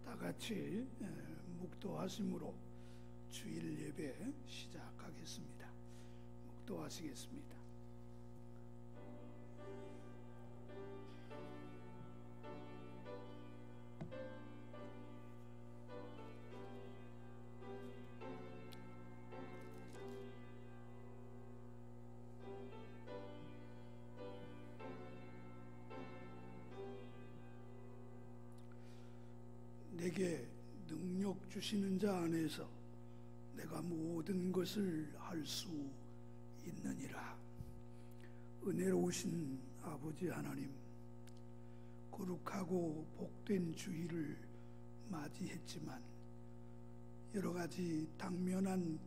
다 같이 묵도하심으로 주일 예배 시작하겠습니다. 묵도하시겠습니다. 내게 능력 주시는 자 안에서 내가 모든 것을 할 수 있느니라. 은혜로우신 아버지 하나님, 거룩하고 복된 주일을 맞이했지만 여러 가지 당면한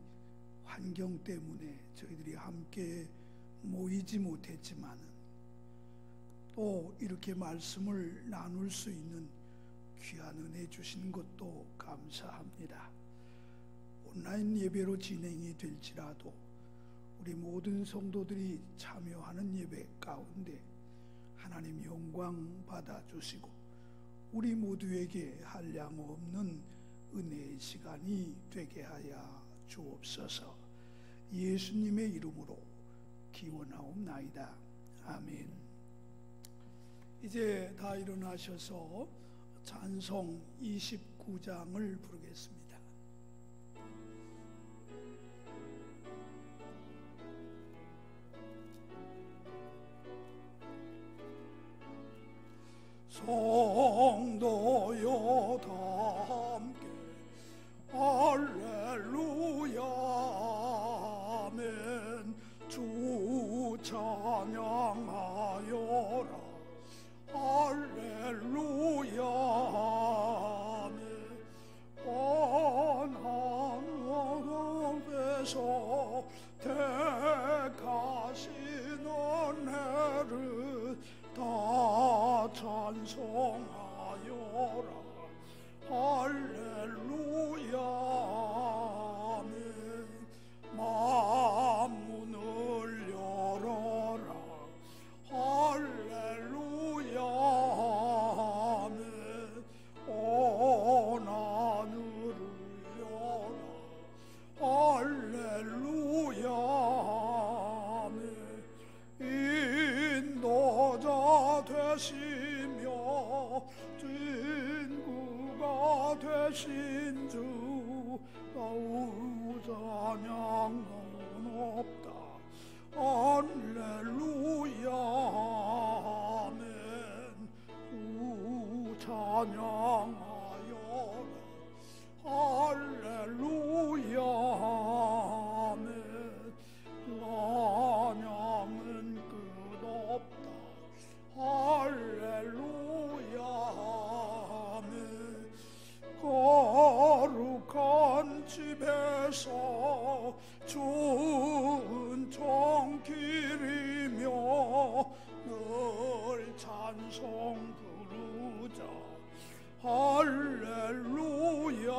환경 때문에 저희들이 함께 모이지 못했지만 또 이렇게 말씀을 나눌 수 있는 귀한 은혜 주신 것도 감사합니다. 온라인 예배로 진행이 될지라도 우리 모든 성도들이 참여하는 예배 가운데 하나님 영광 받아주시고 우리 모두에게 한량 없는 은혜의 시간이 되게 하여 주옵소서. 예수님의 이름으로 기원하옵나이다. 아멘. 이제 다 일어나셔서 찬송 29장을 부르겠습니다. 성도여 다 함께 할렐루야 아멘. 주 찬양하여라 할렐루야 아멘. 하나님께서 택하신 은혜를 다 찬송하여라 할렐루야 아멘. 만문을 열어라 할렐루야 아멘. 온 하늘을 열어 할렐루야 아멘. 인도자 되시며 진구가 되신 주 나우 찬양은 없다 할렐루야 아멘. 주 찬양하여라 할렐루야 아멘. 찬양은 끝없다 할렐루야 아멘. 거룩한 집에서 좋은 종길이며 늘 찬송 부르자 할렐루야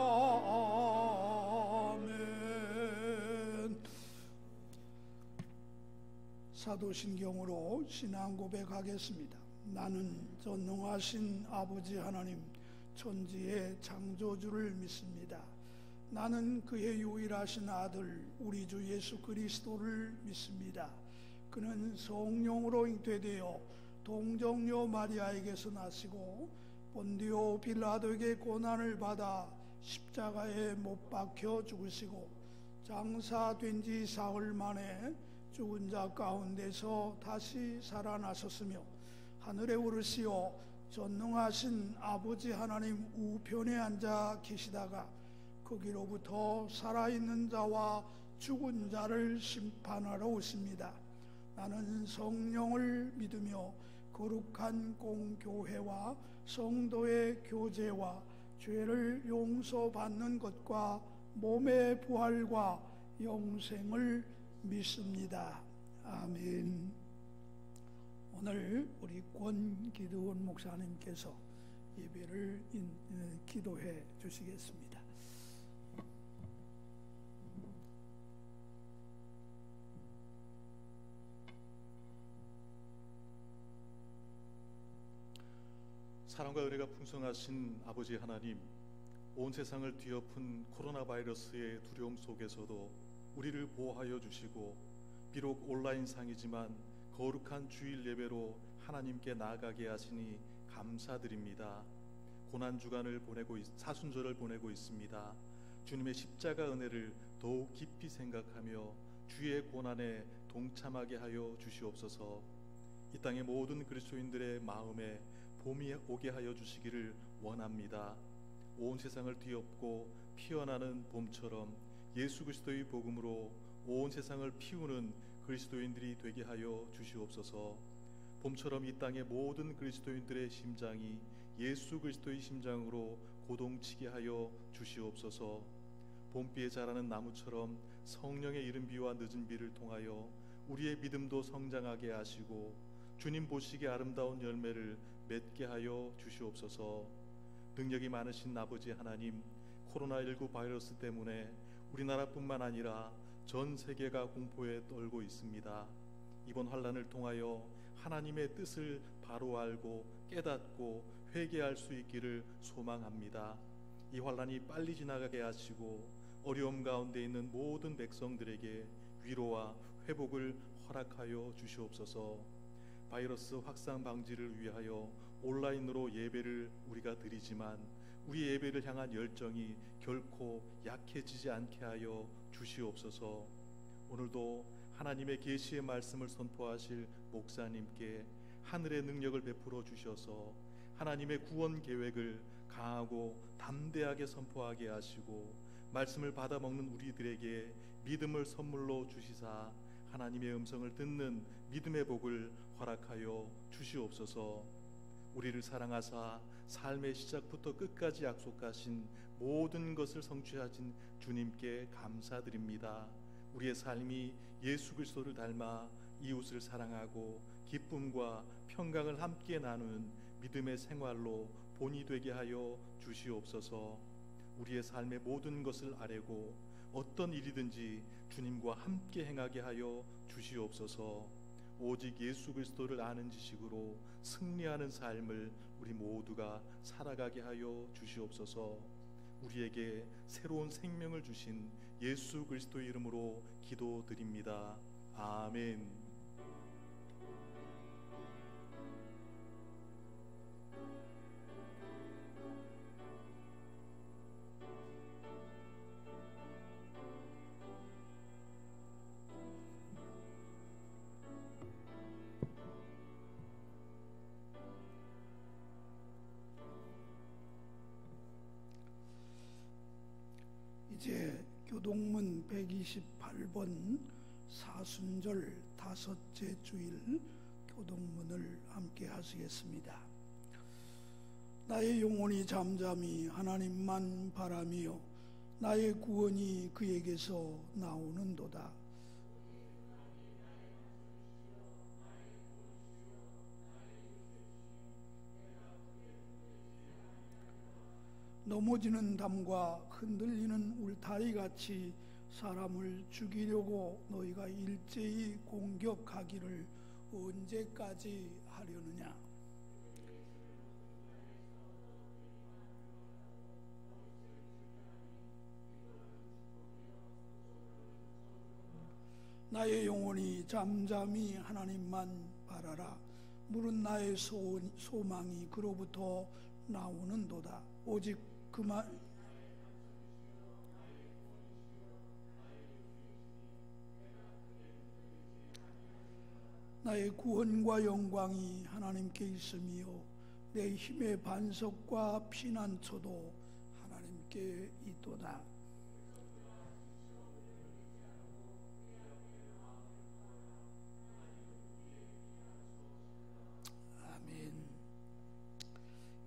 아멘. 사도신경으로 신앙 고백하겠습니다. 나는 전능하신 아버지 하나님 천지의 창조주를 믿습니다. 나는 그의 유일하신 아들 우리 주 예수 그리스도를 믿습니다. 그는 성령으로 잉태되어 동정녀 마리아에게서 나시고 본디오 빌라도에게 고난을 받아 십자가에 못 박혀 죽으시고 장사된 지 사흘 만에 죽은 자 가운데서 다시 살아나셨으며 하늘에 오르시어 전능하신 아버지 하나님 우편에 앉아 계시다가 거기로부터 살아있는 자와 죽은 자를 심판하러 오십니다. 나는 성령을 믿으며 거룩한 공교회와 성도의 교제와 죄를 용서받는 것과 몸의 부활과 영생을 믿습니다. 아멘. 오늘 우리 권기드원 목사님께서 예배를 기도해 주시겠습니다. 사랑과 은혜가 풍성하신 아버지 하나님, 온 세상을 뒤엎은 코로나 바이러스의 두려움 속에서도 우리를 보호하여 주시고, 비록 온라인상이지만 거룩한 주일 예배로 하나님께 나아가게 하시니 감사드립니다. 고난주간을 사순절을 보내고 있습니다. 주님의 십자가 은혜를 더욱 깊이 생각하며 주의 고난에 동참하게 하여 주시옵소서. 이 땅의 모든 그리스도인들의 마음에 봄이 오게 하여 주시기를 원합니다. 온 세상을 뒤엎고 피어나는 봄처럼 예수 그리스도의 복음으로 온 세상을 피우는 그리스도인들이 되게 하여 주시옵소서. 봄처럼 이 땅의 모든 그리스도인들의 심장이 예수 그리스도의 심장으로 고동치게 하여 주시옵소서. 봄비에 자라는 나무처럼 성령의 이른 비와 늦은 비를 통하여 우리의 믿음도 성장하게 하시고 주님 보시기에 아름다운 열매를 맺게 하여 주시옵소서. 능력이 많으신 아버지 하나님, 코로나19 바이러스 때문에 우리나라뿐만 아니라 전 세계가 공포에 떨고 있습니다. 이번 환란을 통하여 하나님의 뜻을 바로 알고 깨닫고 회개할 수 있기를 소망합니다. 이 환란이 빨리 지나가게 하시고 어려움 가운데 있는 모든 백성들에게 위로와 회복을 허락하여 주시옵소서. 바이러스 확산 방지를 위하여 온라인으로 예배를 우리가 드리지만 우리 예배를 향한 열정이 결코 약해지지 않게 하여 주시옵소서. 오늘도 하나님의 계시의 말씀을 선포하실 목사님께 하늘의 능력을 베풀어 주셔서 하나님의 구원 계획을 강하고 담대하게 선포하게 하시고 말씀을 받아 먹는 우리들에게 믿음을 선물로 주시사 하나님의 음성을 듣는 믿음의 복을 허락하여 주시옵소서. 우리를 사랑하사 삶의 시작부터 끝까지 약속하신 모든 것을 성취하신 주님께 감사드립니다. 우리의 삶이 예수 그리스도를 닮아 이웃을 사랑하고 기쁨과 평강을 함께 나누는 믿음의 생활로 본이 되게 하여 주시옵소서. 우리의 삶의 모든 것을 아뢰고 어떤 일이든지 주님과 함께 행하게 하여 주시옵소서. 오직 예수 그리스도를 아는 지식으로 승리하는 삶을 우리 모두가 살아가게 하여 주시옵소서. 우리에게 새로운 생명을 주신 예수 그리스도의 이름으로 기도드립니다. 아멘. 이제 교동문 128번 사순절 다섯째 주일 교동문을 함께 하시겠습니다. 나의 영혼이 잠잠히 하나님만 바라며 나의 구원이 그에게서 나오는도다. 넘어지는 담과 흔들리는 울타리같이 사람을 죽이려고 너희가 일제히 공격하기를 언제까지 하려느냐. 나의 영혼이 잠잠히 하나님만 바라라. 물은 나의 소망이 그로부터 나오는도다. 오직 그만 나의 구원과 영광이 하나님께 있으며 내 힘의 반석과 피난처도 하나님께 있도다. 아멘.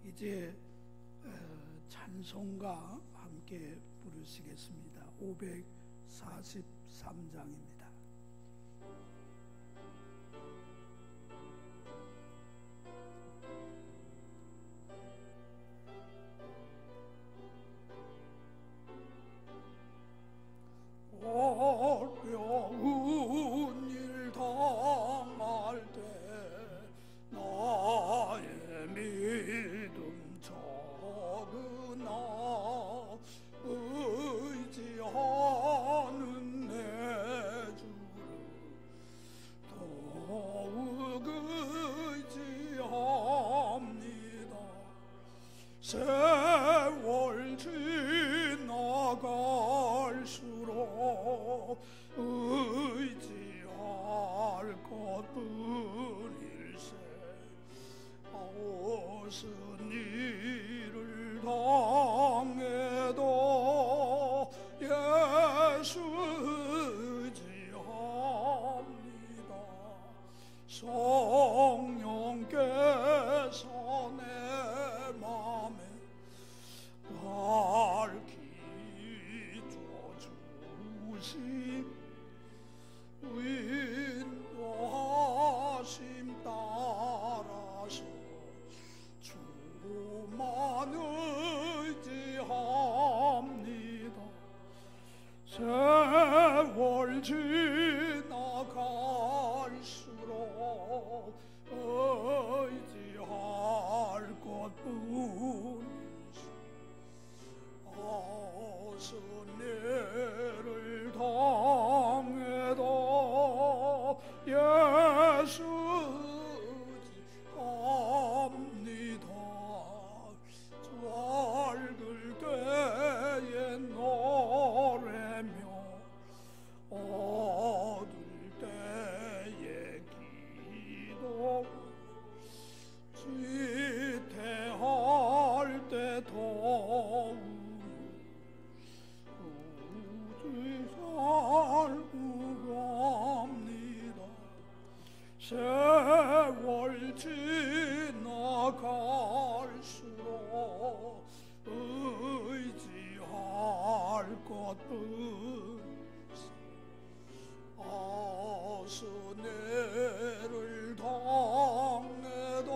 이제 찬송가 함께 부르시겠습니다. 543장입니다. 어려운 일 당할 때 나의 믿음 적으나 세월 지나갈수록 의지할 것뿐일세. 무슨 일을 당해도 예수 의지합니다. 성령께서 내 맘에 밝히 주신 인도하심 따라서 주만 의지합니다. 세월 지나갈수록 의지할 것뿐이지. 무슨 일을 당해도 예수 의지합니다. 잘들 때에 노래며 얻을 때에 기도, 지태할 때 도움, 살고 갑니다. 세월 지나갈수록 의지할 것뿐. 무슨 일을 당해도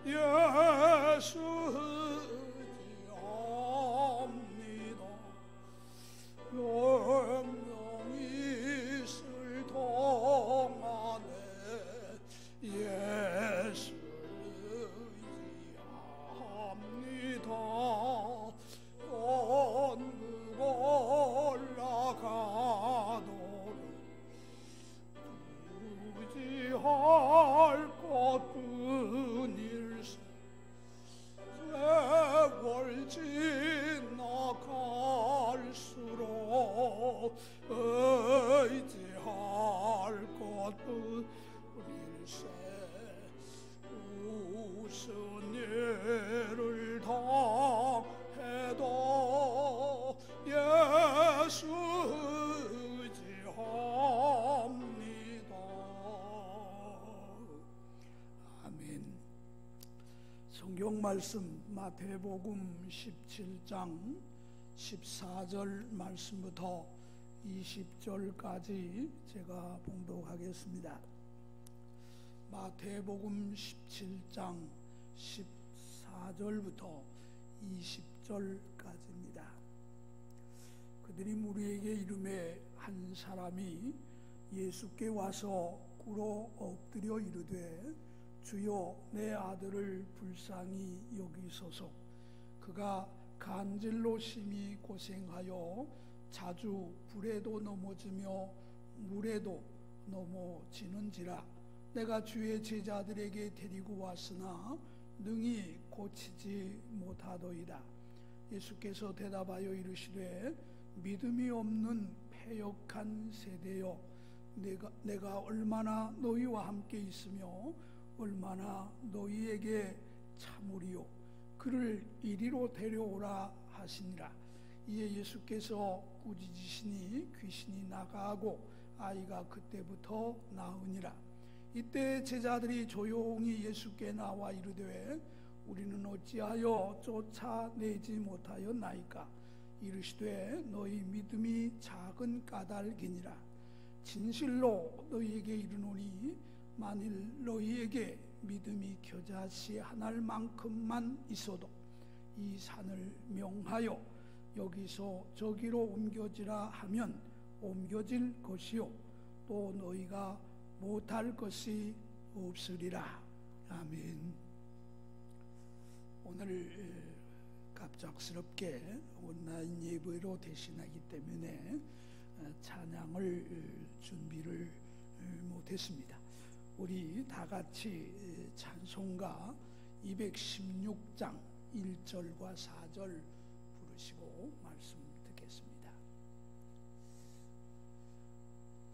예수 의지합니다. 영영이 있을 동안에 예수를 의지합니다. 연극 올라가도록 의지할 것뿐일세. 세월 지나갈수록 의지할 것뿐일세. 무슨 일을 당해도 예수 의지합니다. 아멘. 성경 말씀 마태복음 17장 14절 말씀부터 20절까지 제가 봉독하겠습니다. 마태복음 17장 14절부터 20절까지입니다. 그들이 무리에게 이르매 한 사람이 예수께 와서 꿇어 엎드려 이르되 주여 내 아들을 불쌍히 여기소서. 그가 간질로 심히 고생하여 자주 불에도 넘어지며 물에도 넘어지는지라. 내가 주의 제자들에게 데리고 왔으나 능히 고치지 못하더이다. 예수께서 대답하여 이르시되 믿음이 없는 패역한 세대여, 내가 얼마나 너희와 함께 있으며 얼마나 너희에게 참으리요. 그를 이리로 데려오라 하시니라. 이에 예수께서 꾸짖으시니 귀신이 나가고 아이가 그때부터 나으니라. 이때 제자들이 조용히 예수께 나와 이르되 우리는 어찌하여 쫓아내지 못하였나이까. 이르시되 너희 믿음이 작은 까닭이니라. 진실로 너희에게 이르노니 만일 너희에게 믿음이 겨자씨 한 알만큼만 있어도 이 산을 명하여 여기서 저기로 옮겨지라 하면 옮겨질 것이요 또 너희가 못할 것이 없으리라. 아멘. 오늘 갑작스럽게 온라인 예배로 대신하기 때문에 찬양을 준비를 못했습니다. 우리 다 같이 찬송가 216장 1절과 4절 부르시고 말씀 듣겠습니다.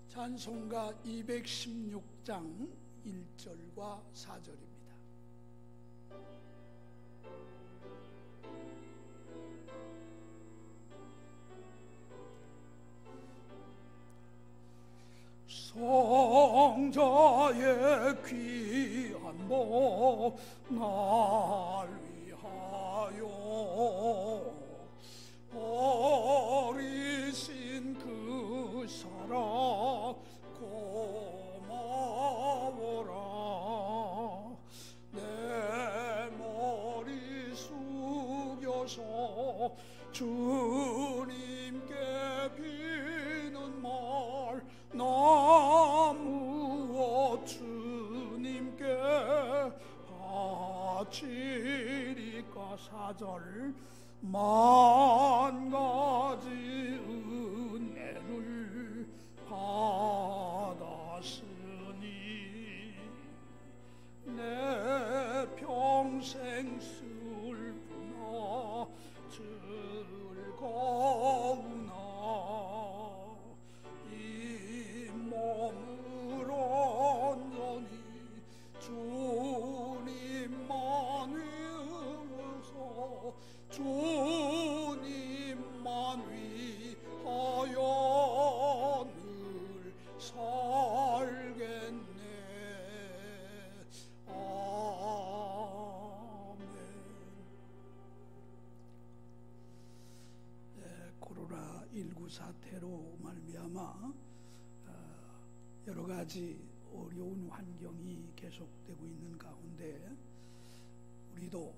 찬송가 216장 1절과 4절입니다. 성자의 귀한 복 날 위하여 어리신 그 사랑 고마워라. 내 머리 숙여서 주님께 비는 말 나 무엇 주님께 바치리까. 4절 만 가지 은혜를 받았으니 내 평생 슬프나 즐거우나 몸을 온전히 주님만 위해서 주님만 위하여 늘 살겠네. 아멘. 네, 코로나19 사태로 말미암아 여러 가지 어려운 환경이 계속되고 있는 가운데 우리도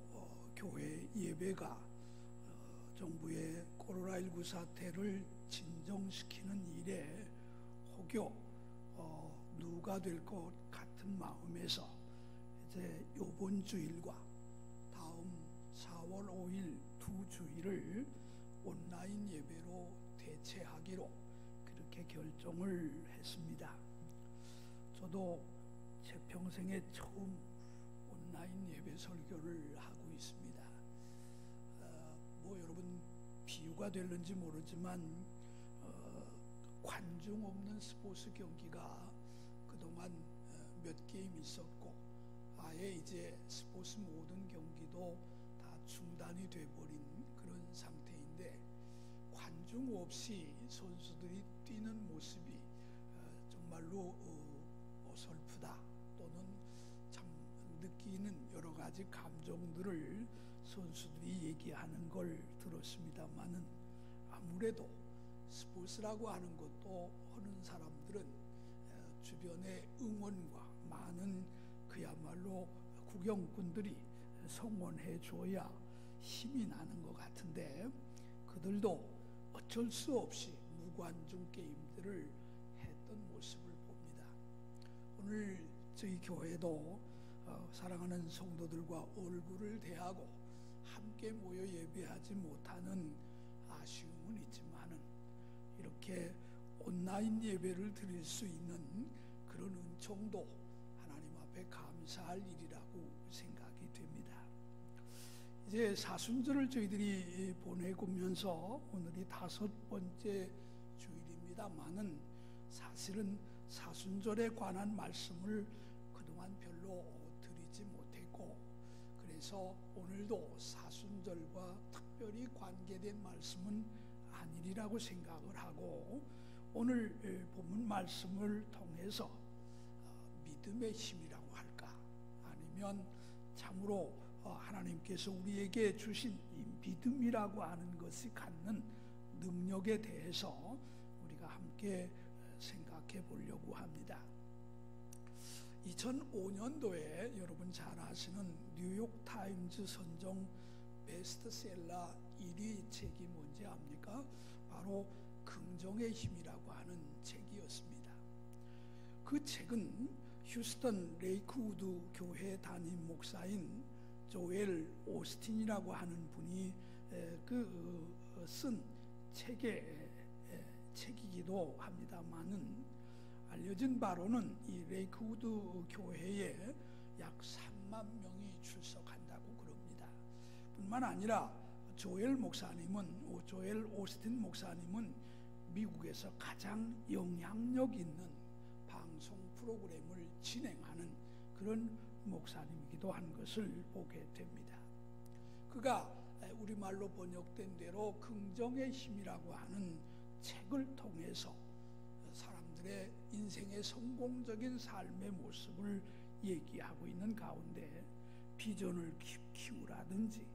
교회 예배가 정부의 코로나19 사태를 진정시키는 일에 혹여 누가 될 것 같은 마음에서 이제 이번 주일과 다음 4월 5일 두 주일을 온라인 예배로 대체하기로 그렇게 결정을 했습니다. 저도 제 평생에 처음 온라인 예배 설교를 하고 있습니다. 뭐 여러분 비유가 될는지 모르지만 관중 없는 스포츠 경기가 그동안 몇 게임 있었고 아예 이제 스포츠 모든 경기도 다 중단이 돼버린 그런 상태인데 관중 없이 선수들이 뛰는 모습이 정말로 어설프다 또는 참 느끼는 여러 가지 감정들을 선수들이 얘기하는 걸 들었습니다만은 아무래도 스포츠라고 하는 것도 하는 사람들은 주변의 응원과 많은 그야말로 구경꾼들이 성원해 줘야 힘이 나는 것 같은데 그들도 어쩔 수 없이 무관중 게임들을 했던 모습을 봅니다. 오늘 저희 교회도 사랑하는 성도들과 얼굴을 대하고 함께 모여 예배하지 못하는 아쉬움은 있지만은 이렇게 온라인 예배를 드릴 수 있는 그런 은총도 하나님 앞에 감사할 일이라고 생각이 됩니다. 이제 사순절을 저희들이 보내고면서 오늘이 5번째 주일입니다만은 사실은 사순절에 관한 말씀을 그동안 별로 드리지 못했고 그래서 오늘도 사순절과 특별히 관계된 말씀은 아니리라고 생각을 하고 오늘 본문 말씀을 통해서 믿음의 힘이라고 할까 아니면 참으로 하나님께서 우리에게 주신 이 믿음이라고 하는 것이 갖는 능력에 대해서 우리가 함께 생각해 보려고 합니다. 2005년도에 여러분 잘 아시는 뉴욕타임즈 선정 베스트셀러 1위 책이 뭔지 압니까? 바로 긍정의 힘이라고 하는 책이었습니다. 그 책은 휴스턴 레이크우드 교회 담임 목사인 조엘 오스틴이라고 하는 분이 쓴 책이기도 합니다만은 알려진 바로는 이 레이크우드 교회에 약 3만 명이 출석한다고 그럽니다. 뿐만 뿐만 아니라 조엘 오스틴 목사님은 미국에서 가장 영향력 있는 방송 프로그램을 진행하는 그런 목사님이기도 한 것을 보게 됩니다. 그가 우리말로 번역된 대로 긍정의 힘이라고 하는 책을 통해서 사람들의 인생의 성공적인 삶의 모습을 얘기하고 있는 가운데 비전을 키우라든지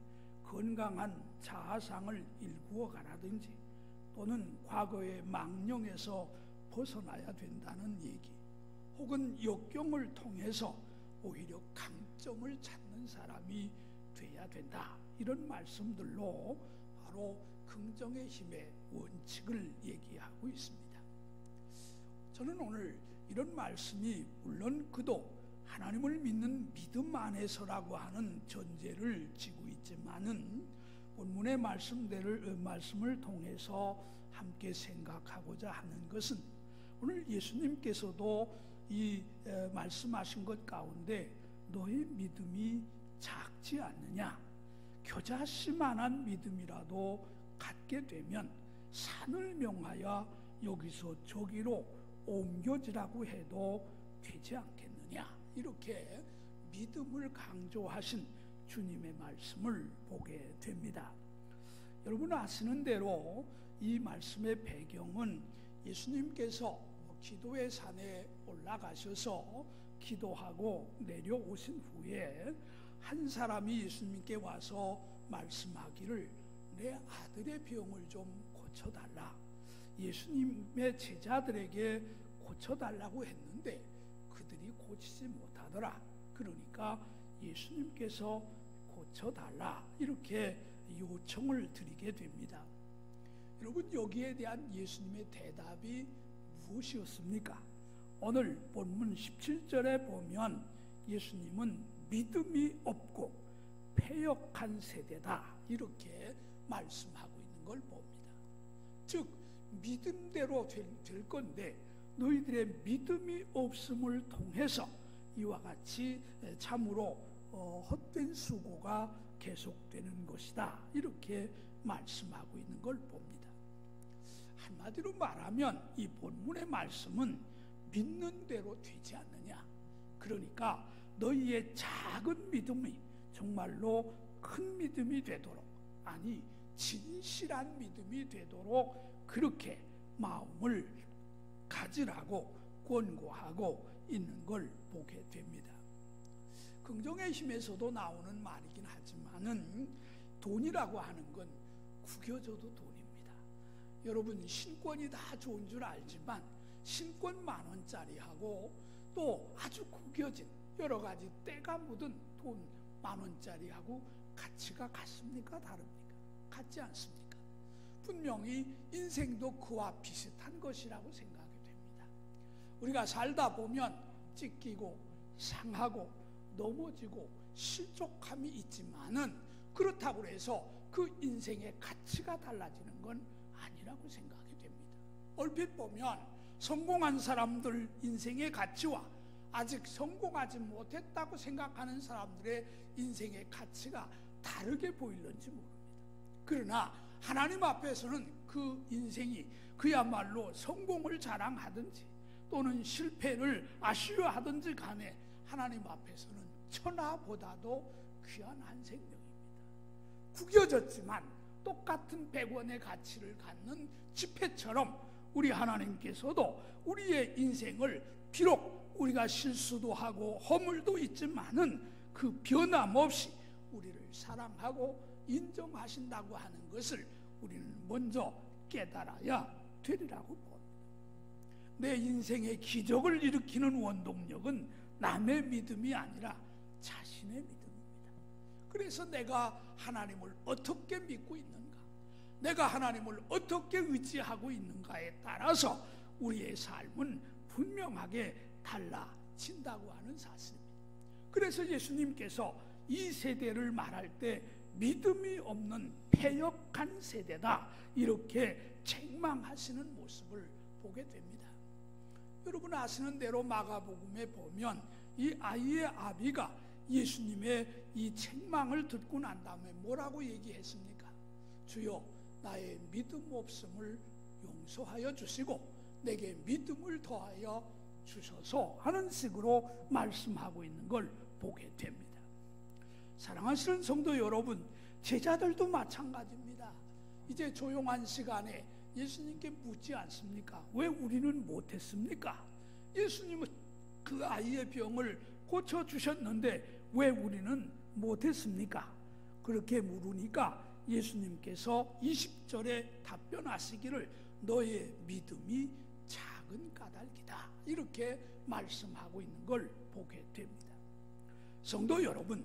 건강한 자아상을 일구어 가라든지 또는 과거의 망령에서 벗어나야 된다는 얘기, 혹은 역경을 통해서 오히려 강점을 찾는 사람이 돼야 된다, 이런 말씀들로 바로 긍정의 힘의 원칙을 얘기하고 있습니다. 저는 오늘 이런 말씀이 물론 그도 하나님을 믿는 믿음 안에서라고 하는 전제를 지고 있지만은 본문의 말씀을 통해서 함께 생각하고자 하는 것은 오늘 예수님께서도 이 말씀하신 것 가운데 너희 믿음이 작지 않느냐, 겨자씨만한 믿음이라도 갖게 되면 산을 명하여 여기서 저기로 옮겨지라고 해도 되지 않겠느냐, 이렇게 믿음을 강조하신 주님의 말씀을 보게 됩니다. 여러분 아시는 대로 이 말씀의 배경은 예수님께서 기도의 산에 올라가셔서 기도하고 내려오신 후에 한 사람이 예수님께 와서 말씀하기를 내 아들의 병을 좀 고쳐달라, 예수님의 제자들에게 고쳐달라고 했는데 그들이 고치지 못하더라. 그러니까 예수님께서 고쳐달라, 이렇게 요청을 드리게 됩니다. 여러분, 여기에 대한 예수님의 대답이 무엇이었습니까? 오늘 본문 17절에 보면 예수님은 믿음이 없고 패역한 세대다, 이렇게 말씀하고 있는 걸 봅니다. 즉 믿음대로 될 건데 너희들의 믿음이 없음을 통해서 이와 같이 참으로 헛된 수고가 계속되는 것이다, 이렇게 말씀하고 있는 걸 봅니다. 한마디로 말하면 이 본문의 말씀은 믿는 대로 되지 않느냐, 그러니까 너희의 작은 믿음이 정말로 큰 믿음이 되도록, 아니 진실한 믿음이 되도록 그렇게 마음을 가지라고 권고하고 있는 걸 보게 됩니다. 긍정의 힘에서도 나오는 말이긴 하지만은 돈이라고 하는 건 구겨져도 돈입니다. 여러분, 신권이 다 좋은 줄 알지만 신권 10,000원짜리하고 또 아주 구겨진 여러 가지 때가 묻은 돈 10,000원짜리하고 가치가 같습니까? 다릅니까? 같지 않습니까? 분명히 인생도 그와 비슷한 것이라고 생각이 됩니다. 우리가 살다 보면 찢기고 상하고 넘어지고 실족함이 있지만은 그렇다고 해서 그 인생의 가치가 달라지는 건 아니라고 생각이 됩니다. 얼핏 보면 성공한 사람들 인생의 가치와 아직 성공하지 못했다고 생각하는 사람들의 인생의 가치가 다르게 보일는지 모릅니다. 그러나 하나님 앞에서는 그 인생이 그야말로 성공을 자랑하든지 또는 실패를 아쉬워하든지 간에 하나님 앞에서는 천하보다도 귀한 한 생명입니다. 구겨졌지만 똑같은 100원의 가치를 갖는 지폐처럼 우리 하나님께서도 우리의 인생을 비록 우리가 실수도 하고 허물도 있지만은 그 변함없이 우리를 사랑하고 인정하신다고 하는 것을 우리는 먼저 깨달아야 되리라고 봅니다. 내 인생의 기적을 일으키는 원동력은 남의 믿음이 아니라 자신의 믿음입니다. 그래서 내가 하나님을 어떻게 믿고 있는가, 내가 하나님을 어떻게 의지하고 있는가에 따라서 우리의 삶은 분명하게 달라진다고 하는 사실입니다. 그래서 예수님께서 이 세대를 말할 때 믿음이 없는 패역한 세대다, 이렇게 책망하시는 모습을 보게 됩니다. 여러분 아시는 대로 마가복음에 보면 이 아이의 아비가 예수님의 이 책망을 듣고 난 다음에 뭐라고 얘기했습니까? 주여, 나의 믿음 없음을 용서하여 주시고 내게 믿음을 더하여 주셔서 하는 식으로 말씀하고 있는 걸 보게 됩니다. 사랑하시는 성도 여러분, 제자들도 마찬가지입니다. 이제 조용한 시간에 예수님께 묻지 않습니까? 왜 우리는 못했습니까? 예수님은 그 아이의 병을 고쳐주셨는데 왜 우리는 못했습니까? 그렇게 물으니까 예수님께서 20절에 답변하시기를 너의 믿음이 작은 까닭이다, 이렇게 말씀하고 있는 걸 보게 됩니다. 성도 여러분,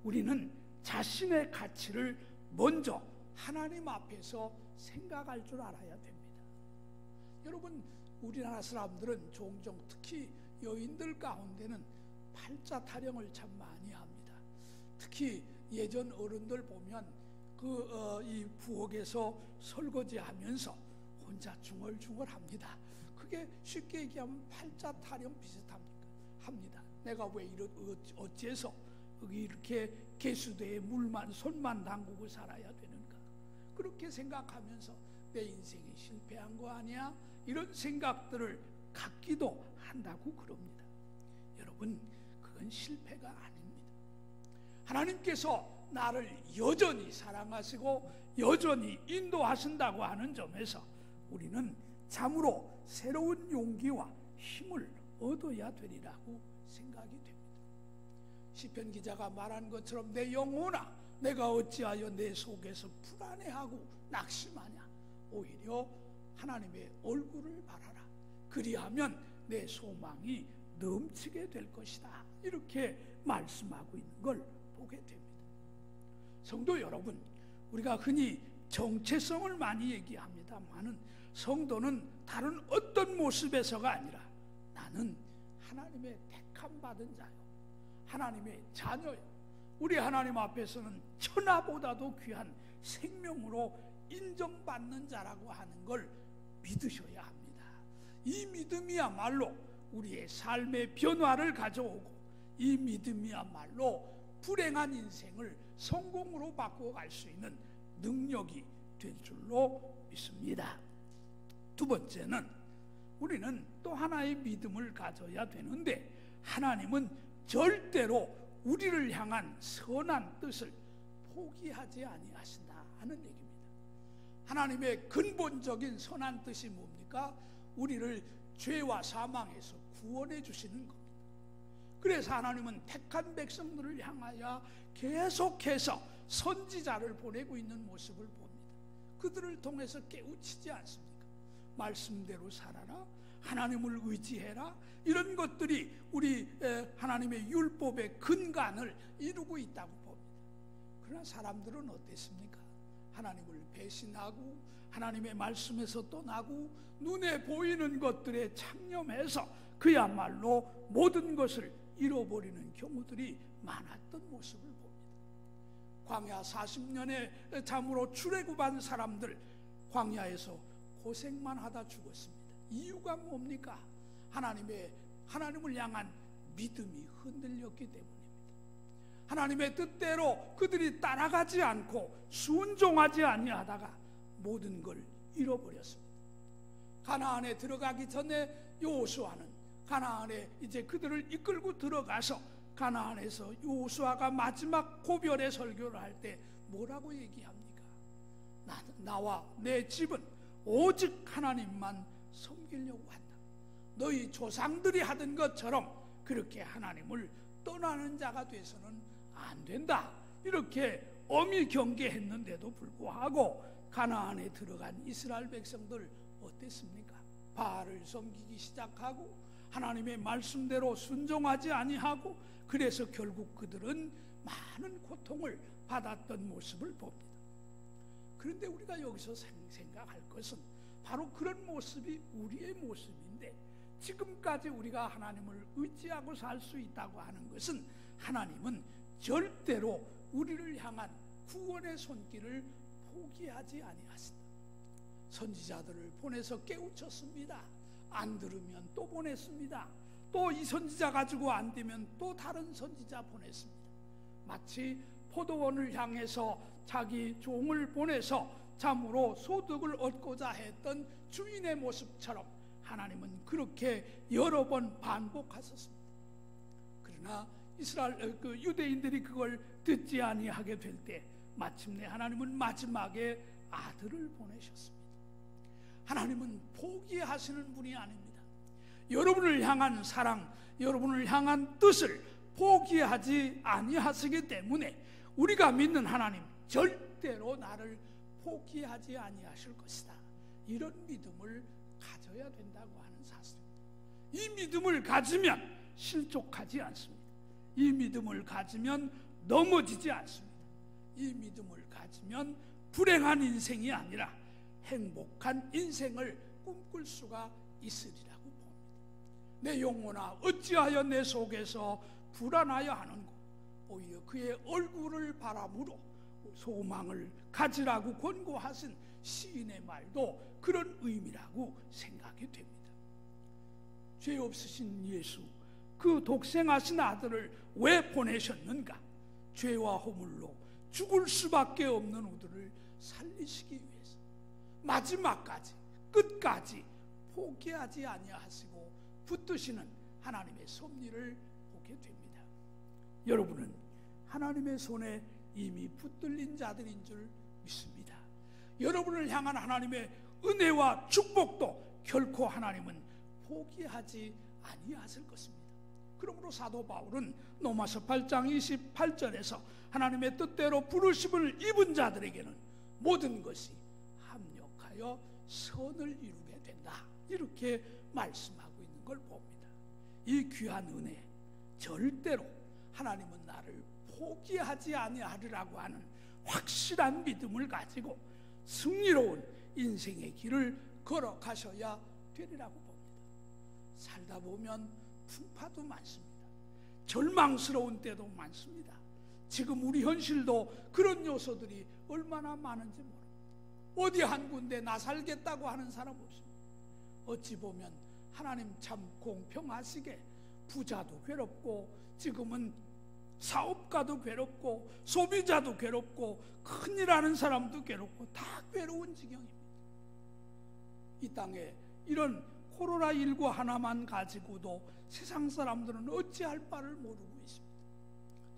우리는 자신의 가치를 먼저 하나님 앞에서 생각할 줄 알아야 됩니다. 여러분, 우리나라 사람들은 종종 특히 여인들 가운데는 팔자 타령을 참 많이 합니다. 특히 예전 어른들 보면 이 부엌에서 설거지하면서 혼자 중얼중얼합니다. 그게 쉽게 얘기하면 팔자 타령 비슷합니다. 내가 왜 어째서 이렇게 개수대에 물만 손만 담그고 살아야 되는가? 그렇게 생각하면서 내 인생이 실패한 거 아니야? 이런 생각들을 갖기도 한다고 그럽니다. 여러분, 그건 실패가 아닙니다. 하나님께서 나를 여전히 사랑하시고 여전히 인도하신다고 하는 점에서 우리는 참으로 새로운 용기와 힘을 얻어야 되리라고 생각이 됩니다. 시편 기자가 말한 것처럼 내 영혼아, 내가 어찌하여 내 속에서 불안해하고 낙심하냐? 오히려 하나님의 얼굴을 바라라. 그리하면 내 소망이 넘치게 될 것이다, 이렇게 말씀하고 있는 걸 보게 됩니다. 성도 여러분, 우리가 흔히 정체성을 많이 얘기합니다만은 성도는 다른 어떤 모습에서가 아니라 나는 하나님의 택함 받은 자요, 하나님의 자녀요, 우리 하나님 앞에서는 천하보다도 귀한 생명으로 인정받는 자라고 하는 걸 믿으셔야 합니다. 이 믿음이야말로 우리의 삶의 변화를 가져오고 이 믿음이야말로 불행한 인생을 성공으로 바꿔갈 수 있는 능력이 될 줄로 믿습니다. 두 번째는 우리는 또 하나의 믿음을 가져야 되는데 하나님은 절대로 우리를 향한 선한 뜻을 포기하지 아니하신다 하는 얘기입니다. 하나님의 근본적인 선한 뜻이 뭡니까? 우리를 죄와 사망에서 구원해 주시는 겁니다. 그래서 하나님은 택한 백성들을 향하여 계속해서 선지자를 보내고 있는 모습을 봅니다. 그들을 통해서 깨우치지 않습니까? 말씀대로 살아라, 하나님을 의지해라, 이런 것들이 우리 하나님의 율법의 근간을 이루고 있다고 봅니다. 그러나 사람들은 어땠습니까? 하나님을 배신하고 하나님의 말씀에서 떠나고 눈에 보이는 것들에 창념해서 그야말로 모든 것을 잃어버리는 경우들이 많았던 모습을 봅니다. 광야 40년에 참으로 출애굽한 사람들, 광야에서 고생만 하다 죽었습니다. 이유가 뭡니까? 하나님을 향한 믿음이 흔들렸기 때문입니다. 하나님의 뜻대로 그들이 따라가지 않고 순종하지 아니하다가 모든 걸 잃어버렸습니다. 가나안에 들어가기 전에 여호수아는 가나안에 이제 그들을 이끌고 들어가서 가나안에서 여호수아가 마지막 고별의 설교를 할 때 뭐라고 얘기합니까? 나와 내 집은 오직 하나님만 섬기려고 한다. 너희 조상들이 하던 것처럼 그렇게 하나님을 떠나는 자가 돼서는 안 된다, 이렇게 엄히 경계했는데도 불구하고 가나안에 들어간 이스라엘 백성들 어땠습니까? 바알을 섬기기 시작하고 하나님의 말씀대로 순종하지 아니하고 그래서 결국 그들은 많은 고통을 받았던 모습을 봅니다. 그런데 우리가 여기서 생각할 것은 바로 그런 모습이 우리의 모습인데 지금까지 우리가 하나님을 의지하고 살 수 있다고 하는 것은 하나님은 절대로 우리를 향한 구원의 손길을 포기하지 아니하신다. 선지자들을 보내서 깨우쳤습니다. 안 들으면 또 보냈습니다. 또 이 선지자 가지고 안 되면 또 다른 선지자 보냈습니다. 마치 포도원을 향해서 자기 종을 보내서 참으로 소득을 얻고자 했던 주인의 모습처럼 하나님은 그렇게 여러 번 반복하셨습니다. 그러나 유대인들이 그걸 듣지 아니하게 될 때 마침내 하나님은 마지막에 아들을 보내셨습니다. 하나님은 포기하시는 분이 아닙니다. 여러분을 향한 사랑, 여러분을 향한 뜻을 포기하지 아니하시기 때문에 우리가 믿는 하나님 절대로 나를 포기하지 아니하실 것이다. 이런 믿음을 가져야 된다고 하는 사실입니다. 이 믿음을 가지면 실족하지 않습니다. 이 믿음을 가지면 넘어지지 않습니다. 이 믿음을 가지면 불행한 인생이 아니라 행복한 인생을 꿈꿀 수가 있으리라고 봅니다. 내 영혼아 어찌하여 내 속에서 불안하여 하는고, 오히려 그의 얼굴을 바라므로 소망을 가지라고 권고하신 시인의 말도 그런 의미라고 생각이 됩니다. 죄 없으신 예수, 그 독생하신 아들을 왜 보내셨는가? 죄와 허물로 죽을 수밖에 없는 우리를 살리시기 위해서 마지막까지 끝까지 포기하지 아니하시고 붙드시는 하나님의 섭리를 보게 됩니다. 여러분은 하나님의 손에 이미 붙들린 자들인 줄 믿습니다. 여러분을 향한 하나님의 은혜와 축복도 결코 하나님은 포기하지 아니하실 것입니다. 그러므로 사도 바울은 로마서 8장 28절에서 하나님의 뜻대로 부르심을 입은 자들에게는 모든 것이 합력하여 선을 이루게 된다, 이렇게 말씀하고 있는 걸 봅니다. 이 귀한 은혜, 절대로 하나님은 나를 포기하지 아니하리라고 하는 확실한 믿음을 가지고 승리로운 인생의 길을 걸어가셔야 되리라고 봅니다. 살다 보면 풍파도 많습니다. 절망스러운 때도 많습니다. 지금 우리 현실도 그런 요소들이 얼마나 많은지 모릅니다. 어디 한 군데 나 살겠다고 하는 사람 없습니다. 어찌 보면 하나님 참 공평하시게 부자도 괴롭고 지금은 사업가도 괴롭고 소비자도 괴롭고 큰일 하는 사람도 괴롭고 다 괴로운 지경입니다. 이 땅에 이런 코로나19 하나만 가지고도 세상 사람들은 어찌할 바를 모르고 있습니다.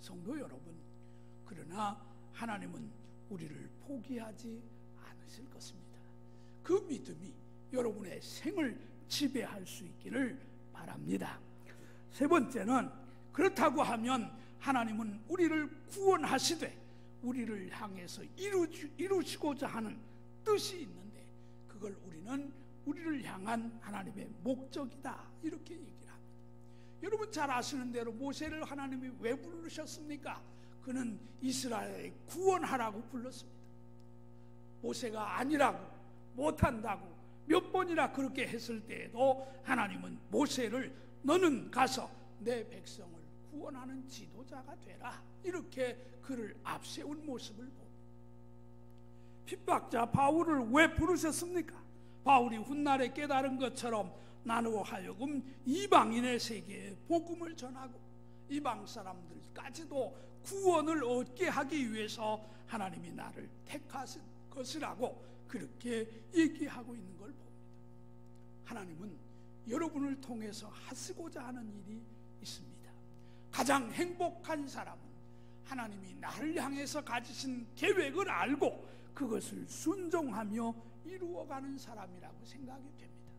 성도 여러분, 그러나 하나님은 우리를 포기하지 않으실 것입니다. 그 믿음이 여러분의 생을 지배할 수 있기를 바랍니다. 세 번째는, 그렇다고 하면 하나님은 우리를 구원하시되 우리를 향해서 이루시고자 하는 뜻이 있는데 그걸 우리는 우리를 향한 하나님의 목적이다, 이렇게 얘기를 합니다. 여러분 잘 아시는 대로 모세를 하나님이 왜 부르셨습니까? 그는 이스라엘을 구원하라고 불렀습니다. 모세가 아니라고, 못한다고 몇 번이나 그렇게 했을 때에도 하나님은 모세를 너는 가서 내 백성을 구원하는 지도자가 되라, 이렇게 그를 앞세운 모습을 봅니다. 핍박자 바울을 왜 부르셨습니까? 바울이 훗날에 깨달은 것처럼 나로 하여금 이방인의 세계에 복음을 전하고 이방 사람들까지도 구원을 얻게 하기 위해서 하나님이 나를 택하신 것이라고 그렇게 얘기하고 있는 걸 봅니다. 하나님은 여러분을 통해서 하시고자 하는 일이 있습니다. 가장 행복한 사람은 하나님이 나를 향해서 가지신 계획을 알고 그것을 순종하며 이루어가는 사람이라고 생각이 됩니다.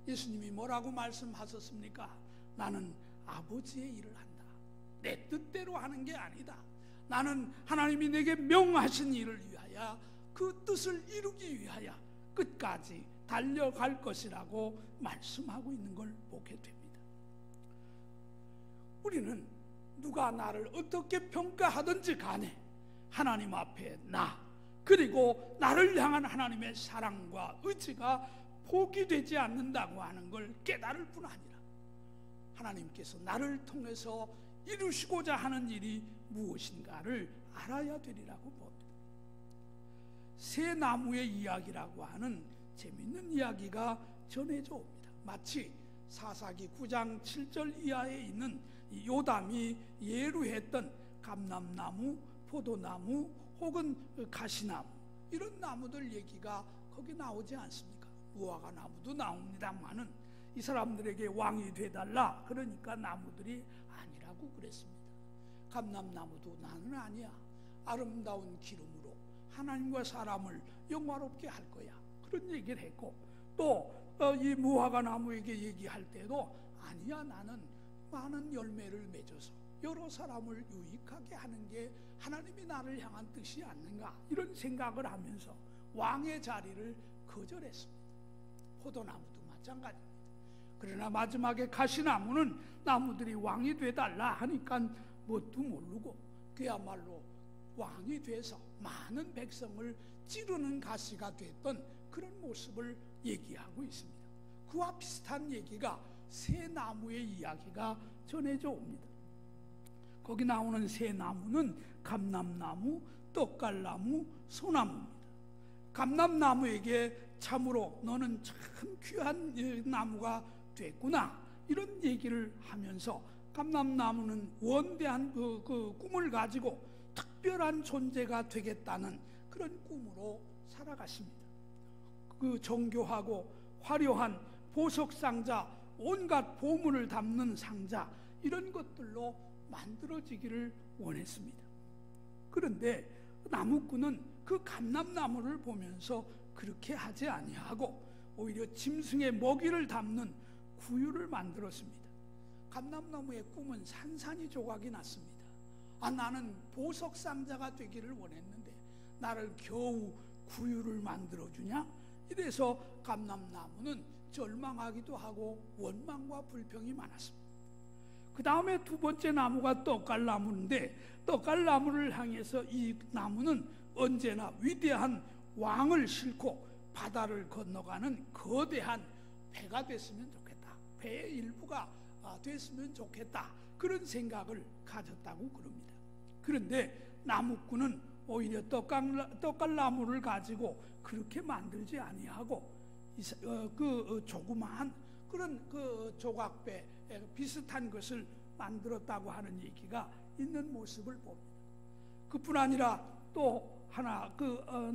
예수님이 뭐라고 말씀하셨습니까? 나는 아버지의 일을 한다. 내 뜻대로 하는 게 아니다. 나는 하나님이 내게 명하신 일을 위하여 그 뜻을 이루기 위하여 끝까지 달려갈 것이라고 말씀하고 있는 걸 보게 됩니다. 우리는 누가 나를 어떻게 평가하든지 간에 하나님 앞에 나, 그리고 나를 향한 하나님의 사랑과 의지가 포기되지 않는다고 하는 걸 깨달을 뿐 아니라 하나님께서 나를 통해서 이루시고자 하는 일이 무엇인가를 알아야 되리라고 봅니다. 새 나무의 이야기라고 하는 재미있는 이야기가 전해져 옵니다. 마치 사사기 9장 7절 이하에 있는 요담이 예루했던 감람나무, 포도나무 혹은 가시나무 이런 나무들 얘기가 거기 나오지 않습니까? 무화과 나무도 나옵니다만은 이 사람들에게 왕이 되달라 그러니까 나무들이 아니라고 그랬습니다. 감람나무도 나는 아니야. 아름다운 기름으로 하나님과 사람을 영화롭게 할 거야. 그런 얘기를 했고 또 이 무화과 나무에게 얘기할 때도 아니야, 나는 많은 열매를 맺어서 여러 사람을 유익하게 하는 게 하나님이 나를 향한 뜻이 아닌가 이런 생각을 하면서 왕의 자리를 거절했습니다. 포도나무도 마찬가지입니다. 그러나 마지막에 가시나무는 나무들이 왕이 되달라 하니까 뭣도 모르고 그야말로 왕이 돼서 많은 백성을 찌르는 가시가 됐던 그런 모습을 얘기하고 있습니다. 그와 비슷한 얘기가 새 나무의 이야기가 전해져 옵니다. 거기 나오는 새 나무는 감람나무, 떡갈나무, 소나무입니다. 감람나무에게 참으로 너는 참 귀한 나무가 됐구나 이런 얘기를 하면서 감람나무는 원대한 그 꿈을 가지고 특별한 존재가 되겠다는 그런 꿈으로 살아갔습니다. 그 정교하고 화려한 보석 상자, 온갖 보물을 담는 상자 이런 것들로 만들어지기를 원했습니다. 그런데 나무꾼은 그 감람나무를 보면서 그렇게 하지 아니하고 오히려 짐승의 먹이를 담는 구유를 만들었습니다. 감람나무의 꿈은 산산이 조각이 났습니다. 나는 보석 상자가 되기를 원했는데 나를 겨우 구유를 만들어주냐? 이래서 감람나무는 절망하기도 하고 원망과 불평이 많았습니다. 그 다음에 두 번째 나무가 떡갈나무인데 떡갈나무를 향해서 이 나무는 언제나 위대한 왕을 싣고 바다를 건너가는 거대한 배가 됐으면 좋겠다. 배의 일부가 됐으면 좋겠다. 그런 생각을 가졌다고 그럽니다. 그런데 나무꾼은 오히려 떡갈나무를 가지고 그렇게 만들지 아니하고 그 조그마한 그런 그 조각배 비슷한 것을 만들었다고 하는 얘기가 있는 모습을 봅니다. 그뿐 아니라 또 하나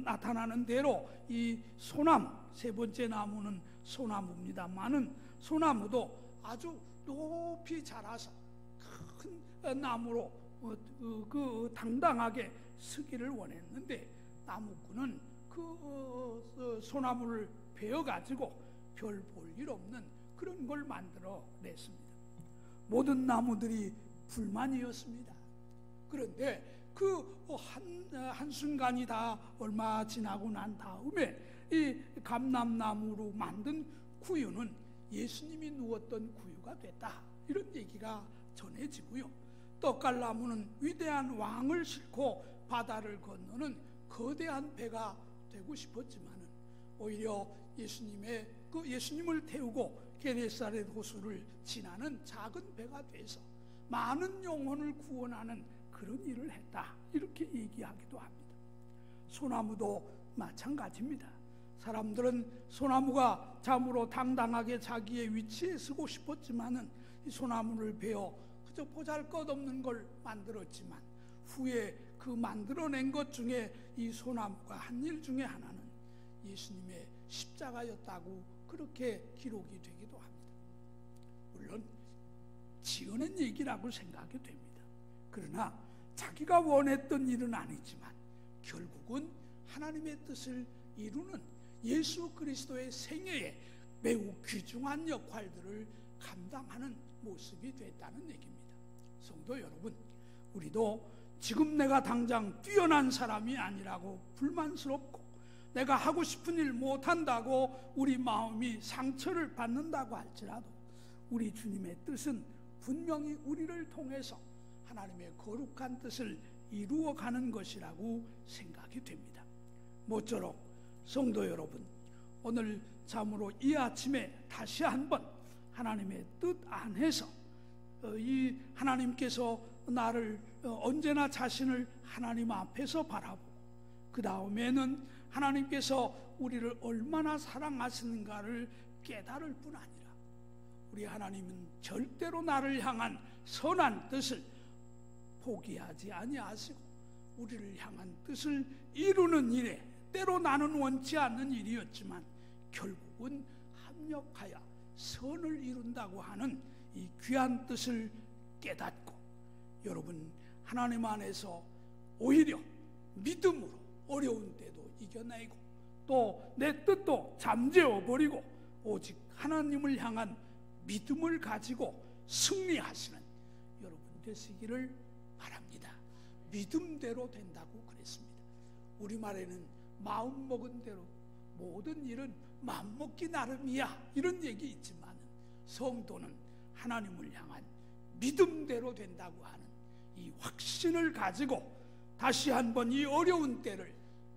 나타나는 대로 이 소나무, 세 번째 나무는 소나무입니다만은 소나무도 아주 높이 자라서 큰 나무로 당당하게 서기를 원했는데 나무꾼은 그 소나무를 베어 가지고 별 볼 일 없는 그런 걸 만들어 냈습니다. 모든 나무들이 불만이었습니다. 그런데 그 한순간이 다 얼마 지나고 난 다음에 이 감람나무로 만든 구유는 예수님이 누웠던 구유가 됐다. 이런 얘기가 전해지고요. 떡갈나무는 위대한 왕을 싣고 바다를 건너는 거대한 배가 되고 싶었지만은 오히려 예수님을 태우고 게네사렛 호수를 지나는 작은 배가 돼서 많은 영혼을 구원하는 그런 일을 했다. 이렇게 얘기하기도 합니다. 소나무도 마찬가지입니다. 사람들은 소나무가 참으로 당당하게 자기의 위치에 서고 싶었지만은 이 소나무를 베어 그저 보잘것없는 걸 만들었지만 후에 그 만들어낸 것 중에 이 소나무가 한 일 중에 하나는 예수님의 십자가였다고 그렇게 기록이 되기도 합니다. 물론 지어낸 얘기라고 생각이 됩니다. 그러나 자기가 원했던 일은 아니지만 결국은 하나님의 뜻을 이루는 예수 그리스도의 생애에 매우 귀중한 역할들을 감당하는 모습이 됐다는 얘기입니다. 성도 여러분, 우리도 지금 내가 당장 뛰어난 사람이 아니라고 불만스럽고 내가 하고 싶은 일 못한다고 우리 마음이 상처를 받는다고 할지라도 우리 주님의 뜻은 분명히 우리를 통해서 하나님의 거룩한 뜻을 이루어가는 것이라고 생각이 됩니다. 모쪼록 성도 여러분, 오늘 참으로 이 아침에 다시 한번 하나님의 뜻 안에서 이 하나님께서 나를 언제나 자신을 하나님 앞에서 바라보고 그 다음에는 하나님께서 우리를 얼마나 사랑하시는가를 깨달을 뿐 아니라 우리 하나님은 절대로 나를 향한 선한 뜻을 포기하지 아니하시고 우리를 향한 뜻을 이루는 일에 때로 나는 원치 않는 일이었지만 결국은 합력하여 선을 이룬다고 하는 이 귀한 뜻을 깨닫고 여러분 하나님 안에서 오히려 믿음으로 어려운 때도 이겨내고 또 내 뜻도 잠재워 버리고 오직 하나님을 향한 믿음을 가지고 승리하시는 여러분 되시기를 바랍니다. 믿음대로 된다고 그랬습니다. 우리말에는 마음먹은 대로 모든 일은 마음먹기 나름이야 이런 얘기 있지만 성도는 하나님을 향한 믿음대로 된다고 하는 이 확신을 가지고 다시 한번 이 어려운 때를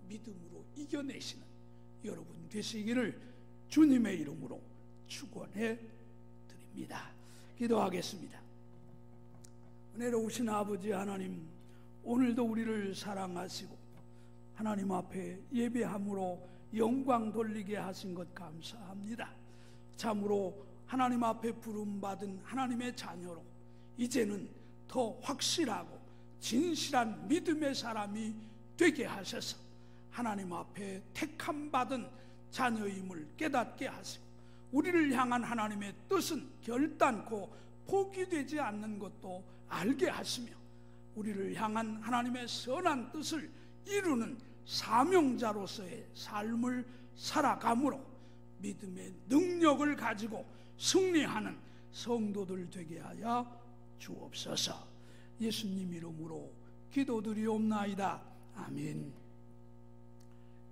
믿음으로 이겨내시는 여러분 되시기를 주님의 이름으로 축원해 드립니다. 기도하겠습니다. 은혜로우신 아버지 하나님, 오늘도 우리를 사랑하시고 하나님 앞에 예배함으로 영광 돌리게 하신 것 감사합니다. 참으로 하나님 앞에 부름받은 하나님의 자녀로 이제는 더 확실하고 진실한 믿음의 사람이 되게 하셔서 하나님 앞에 택함받은 자녀임을 깨닫게 하시고 우리를 향한 하나님의 뜻은 결단코 포기되지 않는 것도 알게 하시며 우리를 향한 하나님의 선한 뜻을 이루는 사명자로서의 삶을 살아감으로 믿음의 능력을 가지고 승리하는 성도들 되게 하여 주옵소서. 예수님 이름으로 기도드리옵나이다. 아멘.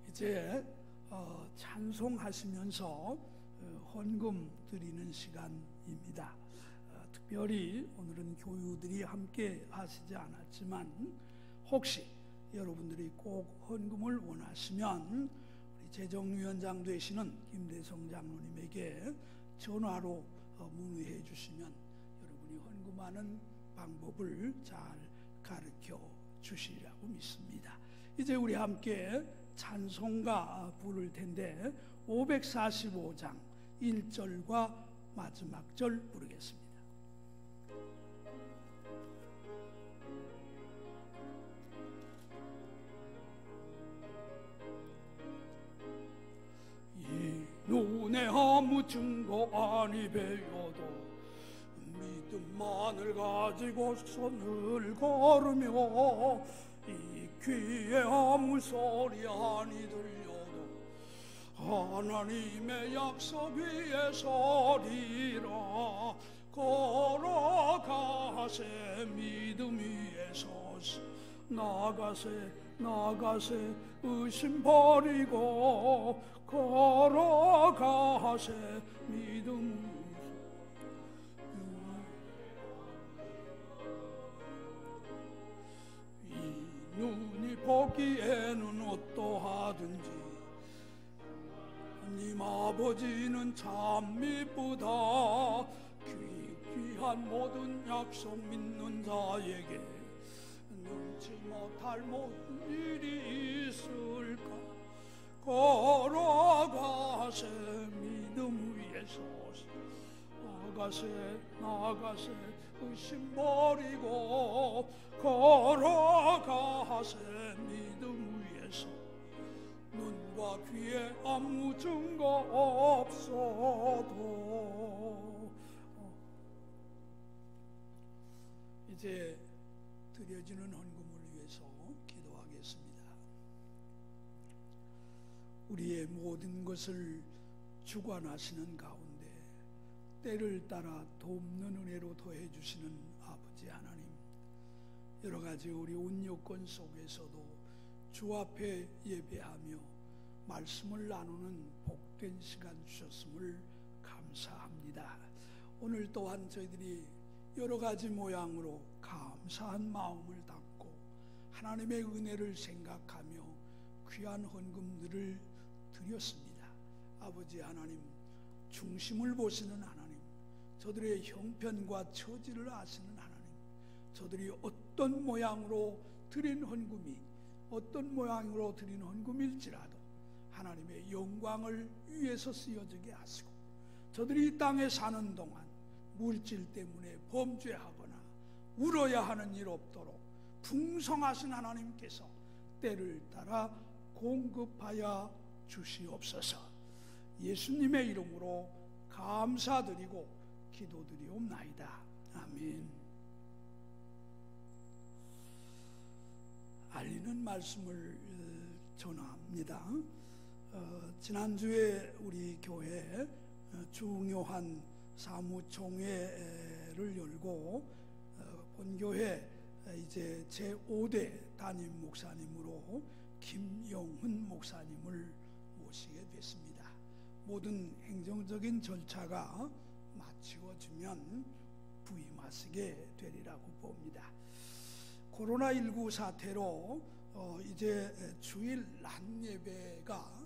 이제 찬송하시면서 헌금 드리는 시간입니다. 특별히 오늘은 교유들이 함께 하시지 않았지만 혹시 여러분들이 꼭 헌금을 원하시면 우리 재정위원장 되시는 김대성 장로님에게 전화로 문의해 주시면 여러분이 헌금하는 방법을 잘 가르쳐 주시리라고 믿습니다. 이제 우리 함께 찬송가 부를 텐데 545장 1절과 마지막 절 부르겠습니다. 이 눈에 아무 증거 아니 배워도 믿음만을 가지고 손을 걸으며 이 귀에 아무 소리 아니 들려도 하나님의 약속 위에 서리라. 걸어가세 믿음 위에 서서 나가세 의심 버리고 걸어가세 믿음 눈이 보기에는 어떠하든지 하나님 아버지는 참 미쁘다. 귀한 모든 약속 믿는 자에게 능치 못할 모든 일이 있을까. 걸어가세 믿음 위에 서서 나가세 의심 버리고 걸어가세 믿음 위에서 눈과 귀에 아무 증거 없어도. 이제 드려지는 헌금을 위해서 기도하겠습니다. 우리의 모든 것을 주관하시는 가운데 때를 따라 돕는 은혜로 더해 주시는 아버지 하나님, 여러 가지 우리 온 여건 속에서도 주 앞에 예배하며 말씀을 나누는 복된 시간 주셨음을 감사합니다. 오늘 또한 저희들이 여러 가지 모양으로 감사한 마음을 담고 하나님의 은혜를 생각하며 귀한 헌금들을 드렸습니다. 아버지 하나님, 중심을 보시는 하나님, 저들의 형편과 처지를 아시는 하나님, 저들이 어떤 모양으로 드린 헌금이 어떤 모양으로 드린 헌금일지라도 하나님의 영광을 위해서 쓰여지게 하시고 저들이 이 땅에 사는 동안 물질 때문에 범죄하거나 울어야 하는 일 없도록 풍성하신 하나님께서 때를 따라 공급하여 주시옵소서. 예수님의 이름으로 감사드리고 기도드리옵나이다. 아멘. 알리는 말씀을 전합니다. 지난주에 우리 교회 중요한 사무총회를 열고 본교회 이제 제5대 담임 목사님으로 김영훈 목사님을 모시게 됐습니다. 모든 행정적인 절차가 마치어지면 부임하시게 되리라고 봅니다. 코로나19 사태로 이제 주일 낮 예배가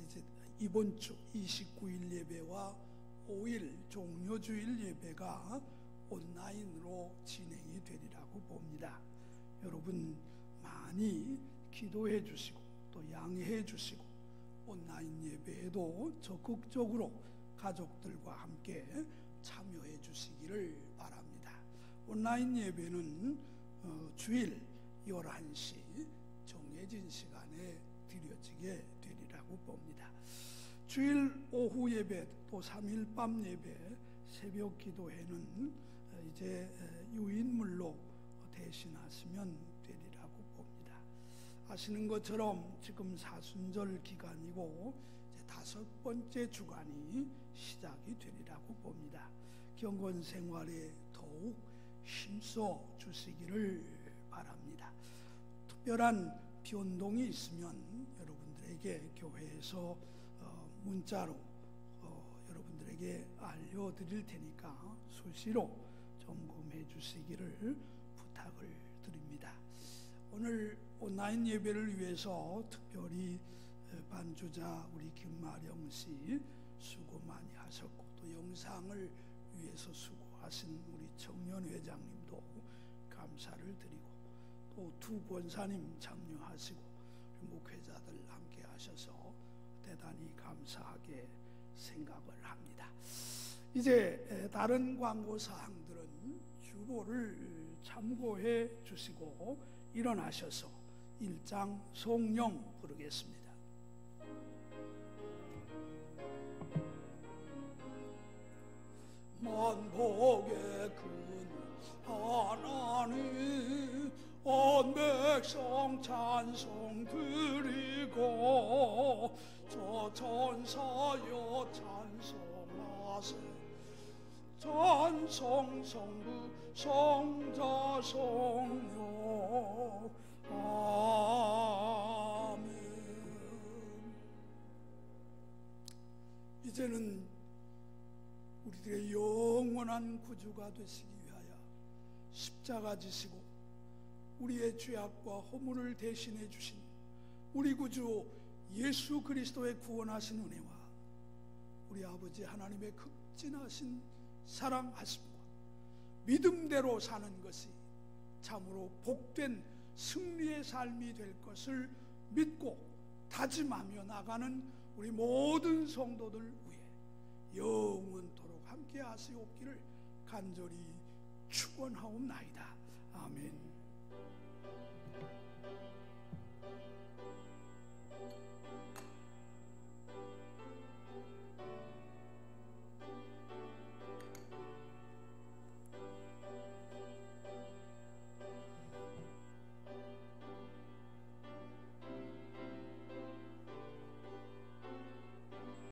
이제 이번 주 29일 예배와 5일 종료주일 예배가 온라인으로 진행이 되리라고 봅니다. 여러분 많이 기도해 주시고 또 양해해 주시고 온라인 예배에도 적극적으로 가족들과 함께 참여해 주시기를 바랍니다. 온라인 예배는 주일 11시 정해진 시간에 드려지게 되리라고 봅니다. 주일 오후 예배 또 3일 밤 예배 새벽 기도회는 이제 유인물로 대신하시면 되리라고 봅니다. 아시는 것처럼 지금 사순절 기간이고 이제 5번째 주간이 시작이 되리라고 봅니다. 경건 생활에 더욱 힘써 주시기를 바랍니다. 특별한 변동이 있으면 여러분들에게 교회에서 문자로 여러분들에게 알려드릴 테니까 수시로 점검해 주시기를 부탁을 드립니다. 오늘 온라인 예배를 위해서 특별히 반주자 우리 김마령 씨 수고 많이 하셨고 또 영상을 위해서 수고하신 우리 청년회장님도 감사를 드리고 또 두 권사님 참여하시고 목회자들 함께 하셔서 대단히 감사하게 생각을 합니다. 이제 다른 광고 사항들은 주보를 참고해 주시고 일어나셔서 1장 송영 부르겠습니다. 만복의 큰 하나님 온 백성 찬송 드리고 저 천사여 찬송하세 찬송 성부 성자 성령 아멘. 이제는 우리들의 영원한 구주가 되시기 위하여 십자가 지시고 우리의 죄악과 허물을 대신해 주신 우리 구주 예수 그리스도의 구원하신 은혜와 우리 아버지 하나님의 극진하신 사랑하심과 믿음대로 사는 것이 참으로 복된 승리의 삶이 될 것을 믿고 다짐하며 나가는 우리 모든 성도들 위해 영원토록 함께 하시옵기를 간절히 축원하옵나이다. 아멘.